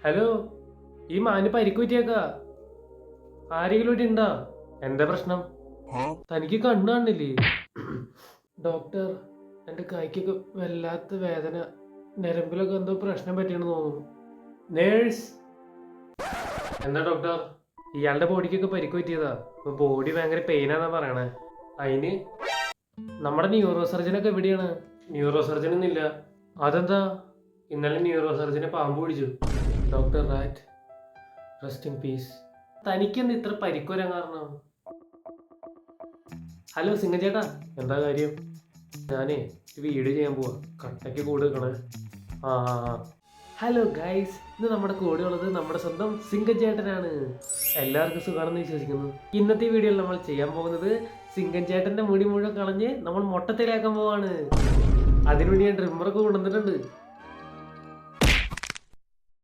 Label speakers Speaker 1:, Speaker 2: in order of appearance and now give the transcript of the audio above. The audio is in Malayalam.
Speaker 1: ഹലോ, ഈ മാന് പരിക്ക് പറ്റിയേക്കാ. ആരെങ്കിലും ഇവിടെ ഉണ്ടാ? എന്താ പ്രശ്നം? തനിക്ക് കണ്ണ് കാണില്ലേ? ഡോക്ടർ, എന്റെ കൈക്കൊക്കെ വല്ലാത്ത വേദന. ഞരമ്പിലൊക്കെ എന്തോ പ്രശ്നം പറ്റിയെന്ന് തോന്നുന്നു. നേഴ്സ്, എന്താ ഡോക്ടർ? ഇയാളുടെ ബോഡിക്കൊക്കെ പരിക്ക് പറ്റിയതാ. ബോഡി ഭയങ്കര പെയിനാന്നാ പറയണേ. അതിന് നമ്മുടെ ന്യൂറോ സർജനൊക്കെ എവിടെയാണ്? ന്യൂറോ സർജൻ ഒന്നുമില്ല. അതെന്താ? ഇന്നലെ ന്യൂറോ സർജനെ പാമ്പ് പിടിച്ചു. Doctor rat, rest in peace. തനിക്കെന്ത് ഇത്ര പരിക്ക് വരാൻ കാരണം? ഹലോ സിംഗൻ ചേട്ടാ, എന്താ കാര്യം? ഞാനേ ഒരു വീഡിയോ ചെയ്യാൻ പോവാ. കട്ടയ്ക്ക് കൂട് വെക്കണേ. ആ ആ ആ ഹലോ ഗൈസ്, ഇന്ന് നമ്മുടെ കൂടെ ഉള്ളത് നമ്മുടെ സ്വന്തം സിംഗൻ ചേട്ടനാണ്. എല്ലാവർക്കും സുഖമാണെന്ന് വിശ്വസിക്കുന്നു. ഇന്നത്തെ വീഡിയോയിൽ നമ്മൾ ചെയ്യാൻ പോകുന്നത് സിംഗൻ ചേട്ടന്റെ മുടി മുഴുവൻ കളഞ്ഞ് നമ്മൾ മൊട്ടത്തിലാക്കാൻ പോവാണ്. അതിനുവേണ്ടി ഞാൻ ട്രിമ്മറൊക്കെ കൊണ്ടുവന്നിട്ടുണ്ട്.